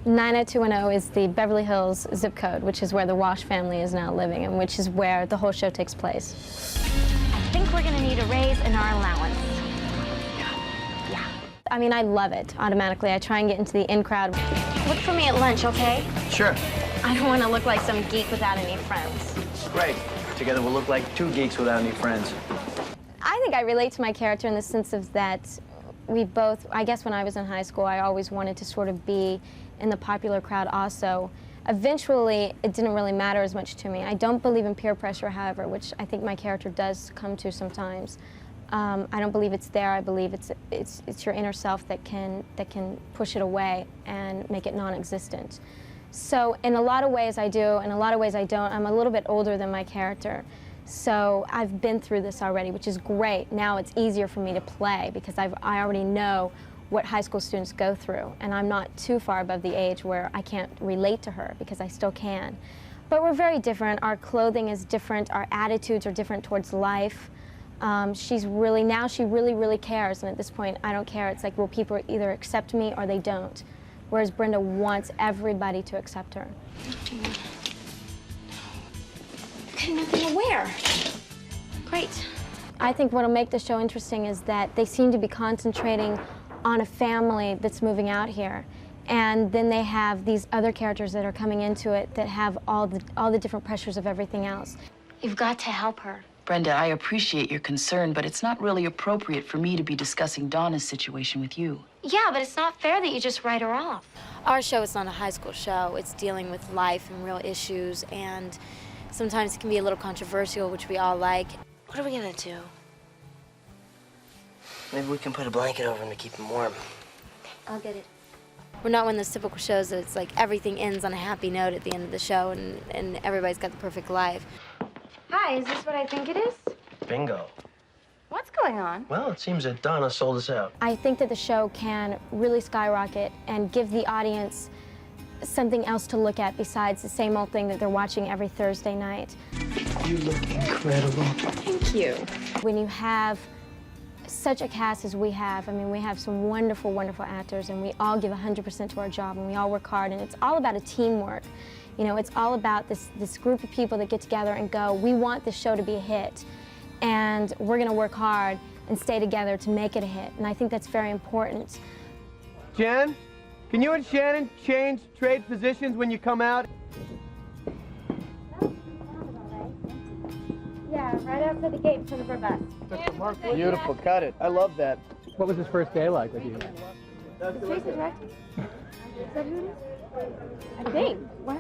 90210 is the Beverly Hills zip code, which is where the Walsh family is now living and which is where the whole show takes place. I think we're gonna need a raise in our allowance. Yeah. I mean, I love it automatically. I try and get into the in crowd. Look for me at lunch, okay? Sure. I don't want to look like some geek without any friends. Great. Together we'll look like two geeks without any friends. I think I relate to my character in the sense of that we both, I guess when I was in high school, I always wanted to sort of be in the popular crowd also. Eventually, it didn't really matter as much to me. I don't believe in peer pressure, however, which I think my character does come to sometimes. I don't believe it's there. I believe it's your inner self that can push it away and make it non-existent. So in a lot of ways I do, in a lot of ways I don't. I'm a little bit older than my character. So I've been through this already, which is great. Now it's easier for me to play because I already know what high school students go through, and I'm not too far above the age where I can't relate to her because I still can. But we're very different. Our clothing is different. Our attitudes are different towards life. She really cares, and at this point, I don't care. It's like, will people either accept me or they don't? Whereas Brenda wants everybody to accept her. Okay, nothing to wear. Great. I think what'll make the show interesting is that they seem to be concentrating on a family that's moving out here. And then they have these other characters that are coming into it that have all the different pressures of everything else. You've got to help her. Brenda, I appreciate your concern, but it's not really appropriate for me to be discussing Donna's situation with you. Yeah, but it's not fair that you just write her off. Our show is not a high school show. It's dealing with life and real issues, and sometimes it can be a little controversial, which we all like. What are we gonna do? Maybe we can put a blanket over him to keep him warm. I'll get it. We're not one of those typical shows that it's like everything ends on a happy note at the end of the show and everybody's got the perfect life. Hi, is this what I think it is? Bingo. What's going on? Well, it seems that Donna sold us out. I think that the show can really skyrocket and give the audience something else to look at besides the same old thing that they're watching every Thursday night. You look incredible. Thank you. When you have such a cast as we have, I mean, we have some wonderful, wonderful actors, and we all give 100% to our job, and we all work hard, and it's all about a teamwork. You know, it's all about this group of people that get together and go, we want this show to be a hit, and we're going to work hard and stay together to make it a hit, and I think that's very important. Jen, can you and Shannon trade positions when you come out? Yeah, right outside the gate in front of our bus. Beautiful, cut it. I love that. What was his first day like with you? Jason, right? Is that who it is? I think. Wow.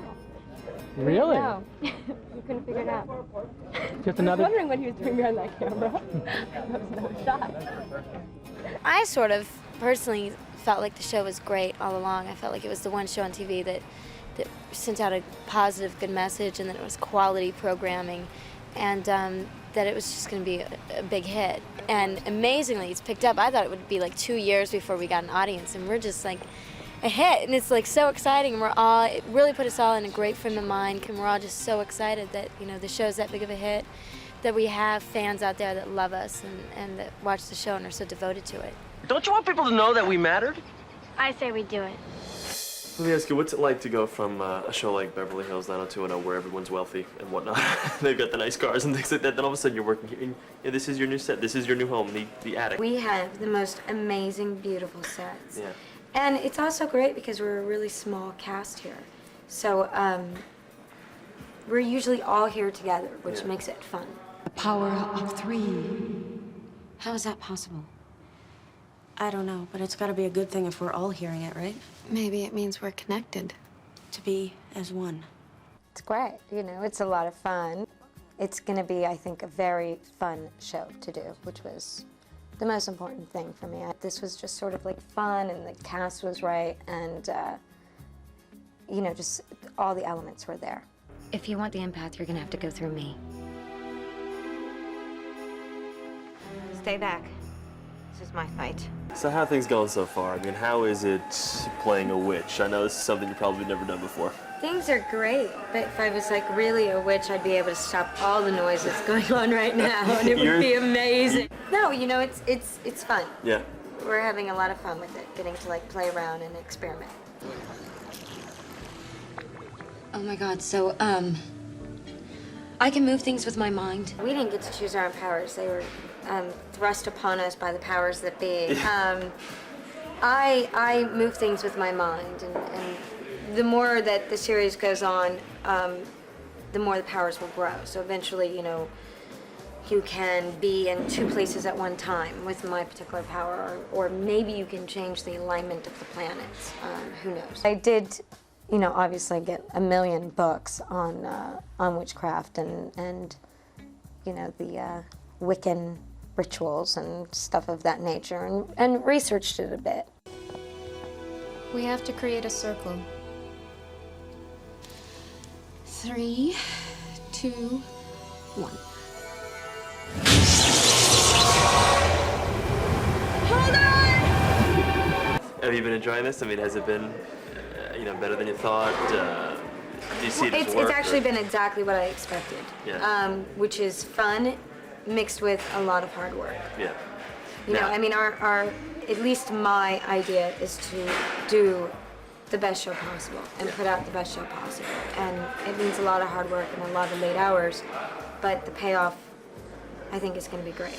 Really? No. You couldn't figure it out. Just I another. was wondering what he was doing behind that camera. That was another shot. I sort of personally felt like the show was great all along. I felt like it was the one show on TV that sent out a positive, good message, and that it was quality programming, and that it was just going to be a big hit. And amazingly, it's picked up. I thought it would be like 2 years before we got an audience, and we're just like a hit, and it's like so exciting. It really put us all in a great frame of mind, and we're all just so excited that, you know, the show's that big of a hit, that we have fans out there that love us and that watch the show and are so devoted to it. Don't you want people to know that we mattered? I say we do it. Let me ask you, what's it like to go from a show like Beverly Hills 90210 where everyone's wealthy and whatnot, they've got the nice cars and things like that, then all of a sudden you're working here and this is your new set, this is your new home, the attic. We have the most amazing, beautiful sets. Yeah. And it's also great because we're a really small cast here. So we're usually all here together, which makes it fun. The power of 3. How is that possible? I don't know, but it's got to be a good thing if we're all hearing it, right? Maybe it means we're connected. To be as one. It's great, you know, it's a lot of fun. It's going to be, I think, a very fun show to do, which was the most important thing for me. This was just sort of like fun, and the cast was right, and, you know, just all the elements were there. If you want the empath, you're gonna have to go through me. Stay back. This is my fight. So how are things going so far? I mean, how is it playing a witch? I know this is something you've probably never done before. Things are great, but if I was like really a witch, I'd be able to stop all the noises going on right now, and it would be amazing. No, you know, it's fun. Yeah. We're having a lot of fun with it, getting to like play around and experiment. Oh my God, so, I can move things with my mind. We didn't get to choose our own powers. They were thrust upon us by the powers that be. I move things with my mind, and the more that the series goes on, the more the powers will grow. So eventually, you know, you can be in 2 places at one time with my particular power, or maybe you can change the alignment of the planets. Who knows? I did, you know, obviously get a million books on witchcraft and you know, the Wiccan rituals and stuff of that nature, and researched it a bit. We have to create a circle. 3, 2, 1. Have you been enjoying this? I mean, has it been, you know, better than you thought? Do you see it as work? It's actually been exactly what I expected. Yeah. Which is fun mixed with a lot of hard work. Yeah. You know, I mean, our at least my idea is to do the best show possible and put out the best show possible. And it means a lot of hard work and a lot of late hours, but the payoff, I think, is going to be great.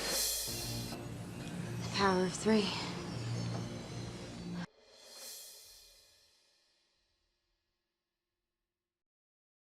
The power of 3.